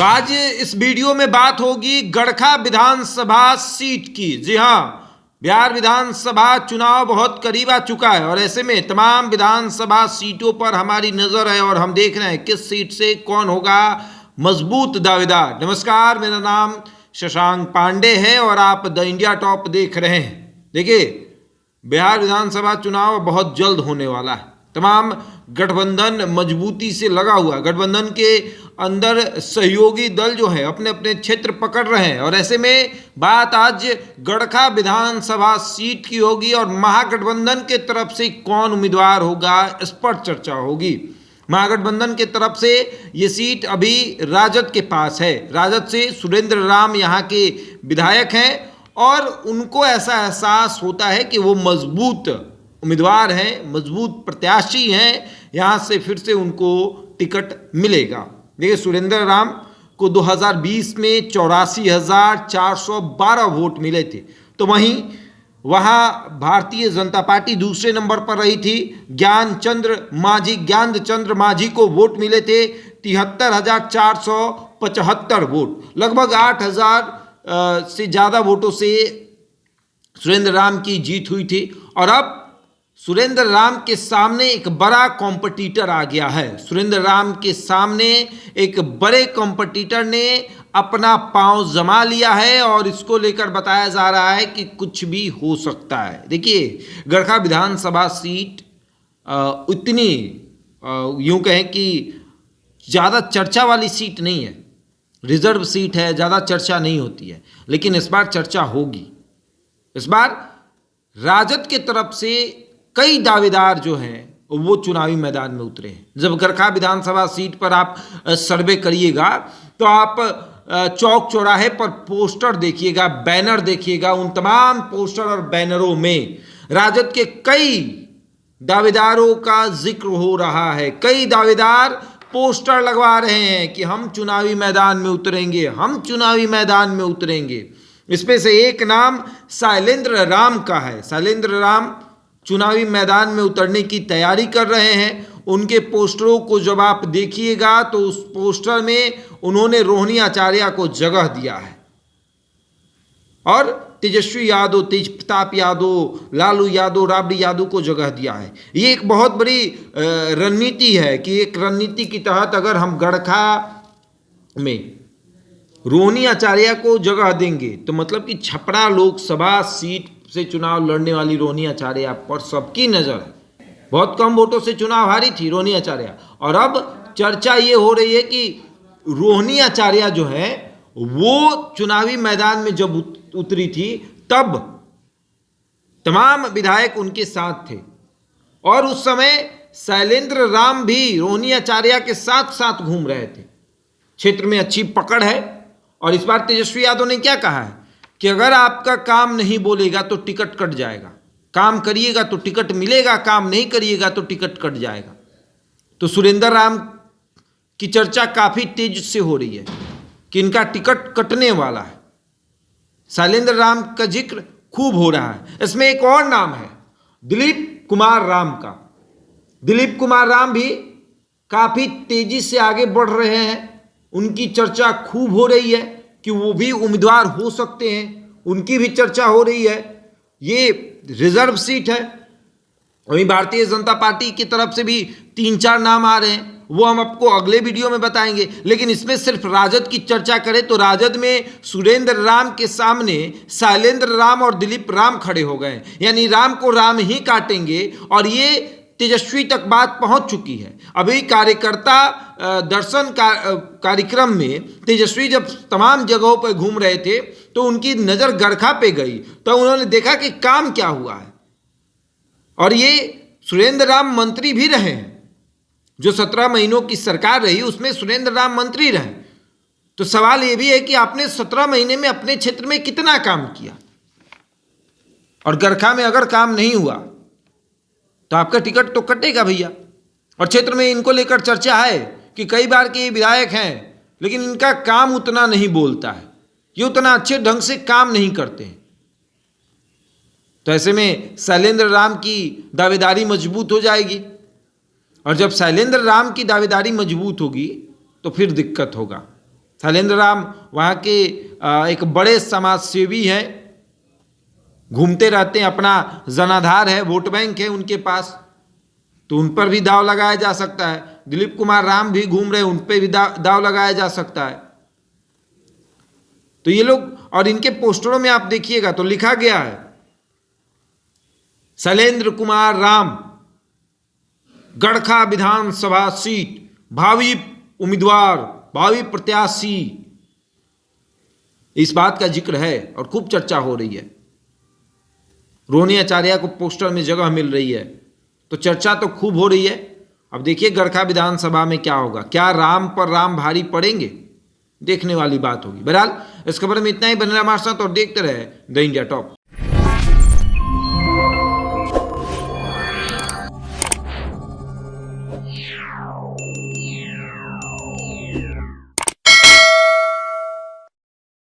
तो आज इस वीडियो में बात होगी गड़खा विधानसभा सीट की। जी हाँ, बिहार विधानसभा चुनाव बहुत करीब आ चुका है और ऐसे में तमाम विधानसभा सीटों पर हमारी नजर है और हम देख रहे हैं किस सीट से कौन होगा मजबूत दावेदार। नमस्कार, मेरा नाम शशांक पांडे है और आप द इंडिया टॉप देख रहे हैं। देखिए, बिहार विधानसभा चुनाव बहुत जल्द होने वाला है। तमाम गठबंधन मजबूती से लगा हुआ है। गठबंधन के अंदर सहयोगी दल जो है अपने अपने क्षेत्र पकड़ रहे हैं और ऐसे में बात आज गड़खा विधानसभा सीट की होगी और महागठबंधन के तरफ से कौन उम्मीदवार होगा इस पर चर्चा होगी। महागठबंधन के तरफ से ये सीट अभी राजद के पास है। राजद से सुरेंद्र राम यहाँ के विधायक हैं और उनको ऐसा एहसास होता है कि वो मजबूत उम्मीदवार हैं, मजबूत प्रत्याशी हैं, यहाँ से फिर से उनको टिकट मिलेगा। देखिए, सुरेंद्र राम को 2020 में 84,412 वोट मिले थे, तो वहीं वहाँ भारतीय जनता पार्टी दूसरे नंबर पर रही थी। ज्ञानचंद्र मांझी को वोट मिले थे 73,475 वोट, लगभग 8,000 से ज़्यादा वोटों से सुरेंद्र राम की जीत हुई थी। और अब सुरेंद्र राम के सामने एक बड़ा कॉम्पिटिटर आ गया है। सुरेंद्र राम के सामने एक बड़े कॉम्पिटिटर ने अपना पांव जमा लिया है और इसको लेकर बताया जा रहा है कि कुछ भी हो सकता है। देखिए, गड़खा विधानसभा सीट उतनी यूं कहें कि ज़्यादा चर्चा वाली सीट नहीं है, रिजर्व सीट है, ज़्यादा चर्चा नहीं होती है, लेकिन इस बार चर्चा होगी। इस बार राजद के तरफ से कई दावेदार जो हैं वो चुनावी मैदान में उतरे हैं। जब गड़खा विधानसभा सीट पर आप सर्वे करिएगा तो आप चौक चौराहे पर पोस्टर देखिएगा, बैनर देखिएगा। उन तमाम पोस्टर और बैनरों में राजद के कई दावेदारों का जिक्र हो रहा है। कई दावेदार पोस्टर लगवा रहे हैं कि हम चुनावी मैदान में उतरेंगे, हम चुनावी मैदान में उतरेंगे। इसमें से एक नाम शैलेंद्र राम का है। शैलेंद्र राम चुनावी मैदान में उतरने की तैयारी कर रहे हैं। उनके पोस्टरों को जब आप देखिएगा तो उस पोस्टर में उन्होंने रोहिणी आचार्य को जगह दिया है और तेजस्वी यादव, तेज प्रताप यादव, लालू यादव, राबड़ी यादव को जगह दिया है। ये एक बहुत बड़ी रणनीति है कि एक रणनीति के तहत अगर हम गड़खा में रोहिणी आचार्य को जगह देंगे तो मतलब कि छपरा लोकसभा सीट से चुनाव लड़ने वाली रोहिणी आचार्य पर सबकी नज़र है। बहुत कम वोटों से चुनाव हारी थी रोहिणी आचार्य और अब चर्चा ये हो रही है कि रोहिणी आचार्य जो है वो चुनावी मैदान में जब उतरी थी तब तमाम विधायक उनके साथ थे और उस समय शैलेंद्र राम भी रोहिणी आचार्य के साथ साथ घूम रहे थे। क्षेत्र में अच्छी पकड़ है और इस बार तेजस्वी यादव ने क्या कहा है कि अगर आपका काम नहीं बोलेगा तो टिकट कट जाएगा, काम करिएगा तो टिकट मिलेगा, काम नहीं करिएगा तो टिकट कट जाएगा। तो सुरेंद्र राम की चर्चा काफ़ी तेज से हो रही है कि इनका टिकट कटने वाला है। शैलेंद्र राम का जिक्र खूब हो रहा है। इसमें एक और नाम है दिलीप कुमार राम का। दिलीप कुमार राम भी काफ़ी तेजी से आगे बढ़ रहे हैं। उनकी चर्चा खूब हो रही है कि वो भी उम्मीदवार हो सकते हैं, उनकी भी चर्चा हो रही है। ये रिजर्व सीट है। वहीं भारतीय जनता पार्टी की तरफ से भी 3-4 नाम आ रहे हैं, वो हम आपको अगले वीडियो में बताएंगे। लेकिन इसमें सिर्फ राजद की चर्चा करें तो राजद में सुरेंद्र राम के सामने शैलेंद्र राम और दिलीप राम खड़े हो गए, यानी राम को राम ही काटेंगे और ये तेजस्वी तक बात पहुंच चुकी है। अभी कार्यकर्ता दर्शन कार्यक्रम में तेजस्वी जब तमाम जगहों पर घूम रहे थे तो उनकी नज़र गड़खा पे गई, तो उन्होंने देखा कि काम क्या हुआ है। और ये सुरेंद्र राम मंत्री भी रहे हैं, जो 17 महीनों की सरकार रही उसमें सुरेंद्र राम मंत्री रहे। तो सवाल ये भी है कि आपने 17 महीने में अपने क्षेत्र में कितना काम किया, और गड़खा में अगर काम नहीं हुआ तो आपका टिकट तो कटेगा भैया। और क्षेत्र में इनको लेकर चर्चा है कि कई बार के विधायक हैं लेकिन इनका काम उतना नहीं बोलता है, ये उतना अच्छे ढंग से काम नहीं करते हैं। तो ऐसे में शैलेंद्र राम की दावेदारी मजबूत हो जाएगी और जब शैलेंद्र राम की दावेदारी मजबूत होगी तो फिर दिक्कत होगा। शैलेंद्र राम वहाँ के एक बड़े समाज सेवी हैं, घूमते रहते हैं, अपना जनाधार है, वोट बैंक है उनके पास, तो उन पर भी दाव लगाया जा सकता है। दिलीप कुमार राम भी घूम रहे हैं, उन पर भी दाव लगाया जा सकता है। तो ये लोग, और इनके पोस्टरों में आप देखिएगा तो लिखा गया है शैलेंद्र कुमार राम, गड़खा विधानसभा सीट, भावी उम्मीदवार, भावी प्रत्याशी। इस बात का जिक्र है और खूब चर्चा हो रही है। रोहिणी आचार्य को पोस्टर में जगह मिल रही है, तो चर्चा तो खूब हो रही है। अब देखिए गड़खा विधानसभा में क्या होगा, क्या राम पर राम भारी पड़ेंगे, देखने वाली बात होगी। बहरहाल इस खबर में इतना ही। बने रहे हमारे साथ और देखते रहे द इंडिया टॉप।